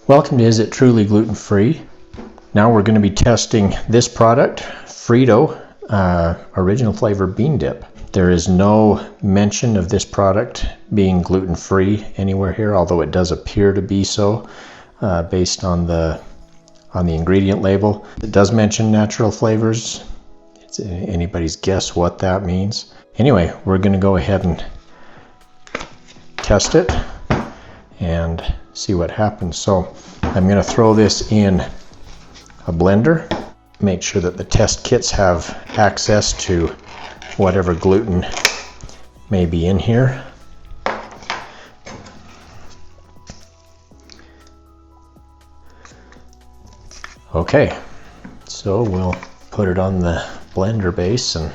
Welcome to Is It Truly Gluten Free? Now we're going to be testing this product, Frito original flavor bean dip. There is no mention of this product being gluten free anywhere here, although it does appear to be so based on the ingredient label. It does mention natural flavors. It's anybody's guess what that means. Anyway, we're going to go ahead and test it and see what happens. So I'm going to throw this in a blender, make sure that the test kits have access to whatever gluten may be in here. Okay, so we'll put it on the blender base and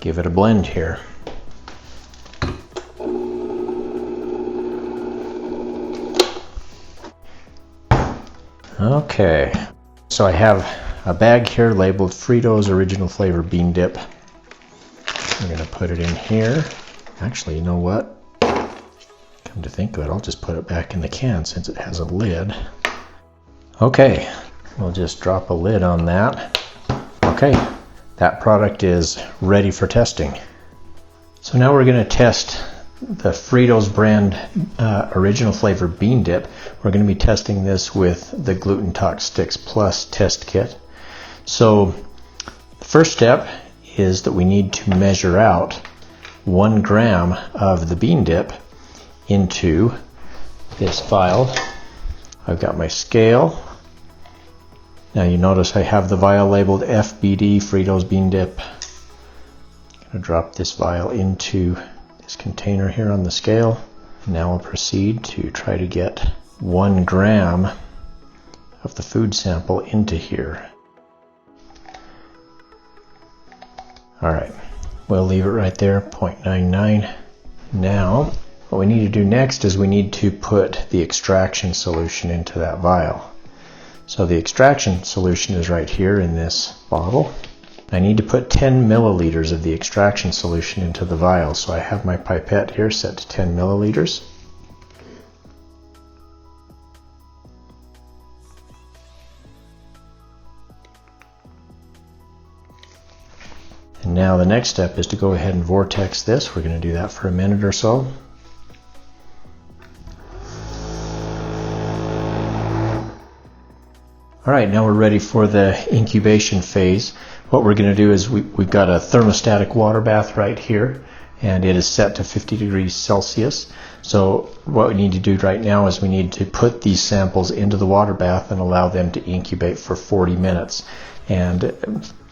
give it a blend here. Okay, so I have a bag here labeled Fritos original flavor bean dip. I'm going to put it in here. Actually, you know what? Come to think of it, I'll just put it back in the can since it has a lid. Okay, we'll just drop a lid on that. Okay, that product is ready for testing. So now we're going to test the Fritos brand original flavor bean dip. We're going to be testing this with the GlutenTox Sticks Plus test kit. So the first step is that we need to measure out 1 gram of the bean dip into this vial. I've got my scale. Now you notice I have the vial labeled FBD Fritos bean dip. I'm going to drop this vial into this container here on the scale. Now I'll proceed to try to get 1 gram of the food sample into here. Alright, we'll leave it right there, 0.99. Now, what we need to do next is we need to put the extraction solution into that vial. So the extraction solution is right here in this bottle. I need to put 10 milliliters of the extraction solution into the vial. So I have my pipette here set to 10 milliliters. And now the next step is to go ahead and vortex this. We're going to do that for a minute or so. All right, now we're ready for the incubation phase. What we're going to do is we've got a thermostatic water bath right here, and it is set to 50 degrees Celsius. So what we need to do right now is we need to put these samples into the water bath and allow them to incubate for 40 minutes. And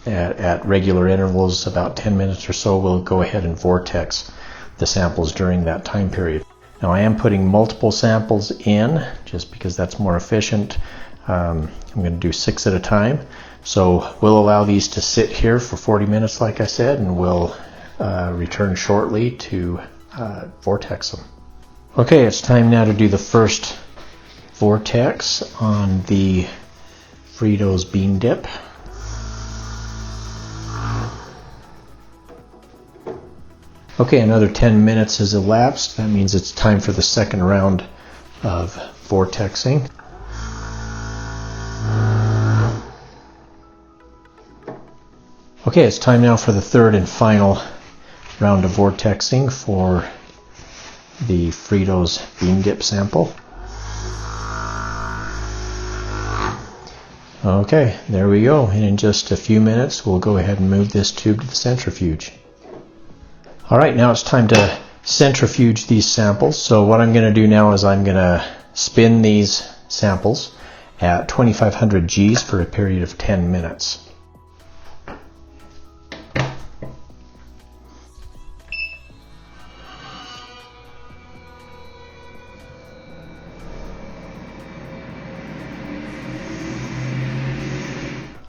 at regular intervals, about 10 minutes or so, we'll go ahead and vortex the samples during that time period. Now I am putting multiple samples in just because that's more efficient. I'm going to do 6 at a time. So we'll allow these to sit here for 40 minutes, like I said, and we'll return shortly to vortex them. Okay, it's time now to do the first vortex on the Fritos bean dip. Okay, another 10 minutes has elapsed. That means it's time for the second round of vortexing. Okay, it's time now for the third and final round of vortexing for the Fritos bean dip sample. Okay, there we go. And in just a few minutes, we'll go ahead and move this tube to the centrifuge. All right, now it's time to centrifuge these samples. So what I'm going to do now is I'm going to spin these samples at 2500 Gs for a period of 10 minutes.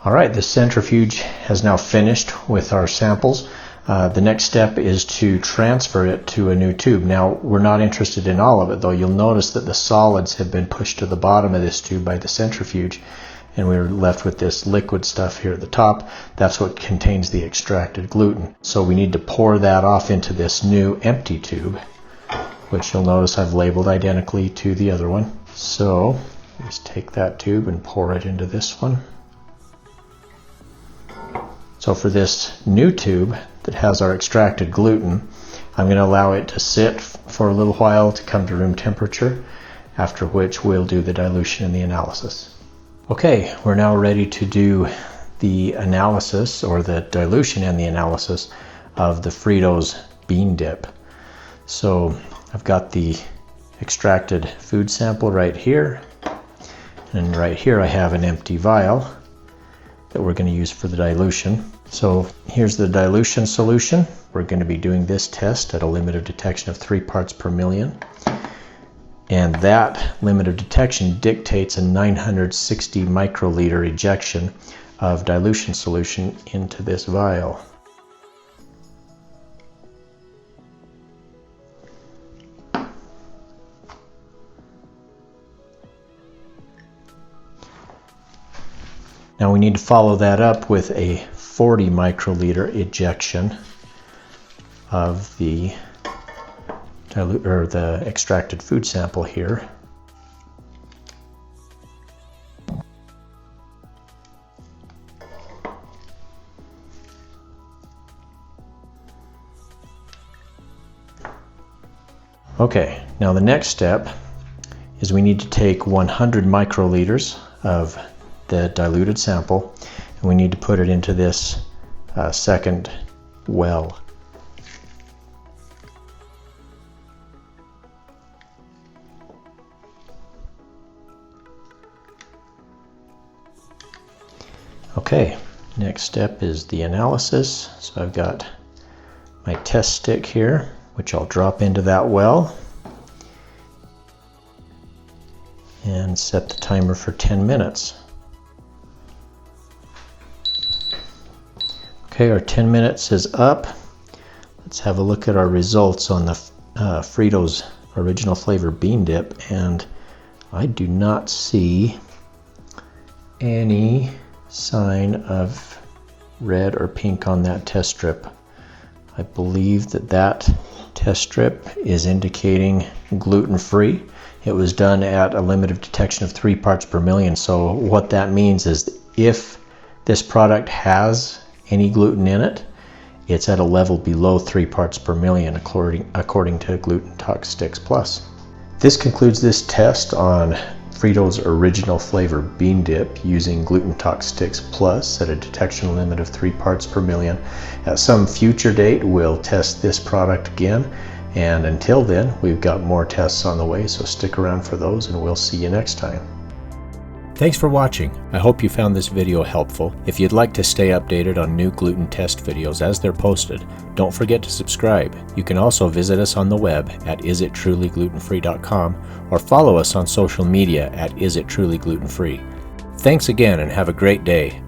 All right, the centrifuge has now finished with our samples. The next step is to transfer it to a new tube. Now, we're not interested in all of it, though. You'll notice that the solids have been pushed to the bottom of this tube by the centrifuge, and we're left with this liquid stuff here at the top. That's what contains the extracted gluten. So we need to pour that off into this new empty tube, which you'll notice I've labeled identically to the other one. So Just take that tube and pour it into this one. So for this new tube that has our extracted gluten, I'm going to allow it to sit for a little while to come to room temperature, after which we'll do the dilution and the analysis. Okay, we're now ready to do the analysis, or the dilution and the analysis of the Fritos bean dip. So I've got the extracted food sample right here, and right here I have an empty vial that we're going to use for the dilution. So here's the dilution solution. We're going to be doing this test at a limit of detection of 3 parts per million. And that limit of detection dictates a 960 microliter ejection of dilution solution into this vial. Now we need to follow that up with a 40 microliter ejection of the the extracted food sample here. Okay, now the next step is we need to take 100 microliters of the diluted sample, and we need to put it into this second well. Okay, next step is the analysis. So I've got my test stick here, which I'll drop into that well and set the timer for 10 minutes. Okay, our 10 minutes is up. Let's have a look at our results on the Fritos original flavor bean dip, and I do not see any sign of red or pink on that test strip. I believe that test strip is indicating gluten-free. It was done at a limit of detection of 3 parts per million. So what that means is if this product has any gluten in it, it's at a level below 3 parts per million according to GlutenTox Sticks Plus. This concludes this test on Fritos original flavor bean dip using GlutenTox Sticks Plus at a detection limit of 3 parts per million. At some future date, we'll test this product again, and until then, we've got more tests on the way, so stick around for those, and we'll see you next time. Thanks for watching. I hope you found this video helpful. If you'd like to stay updated on new gluten test videos as they're posted, don't forget to subscribe. You can also visit us on the web at isittrulyglutenfree.com or follow us on social media at isittrulyglutenfree. Thanks again and have a great day.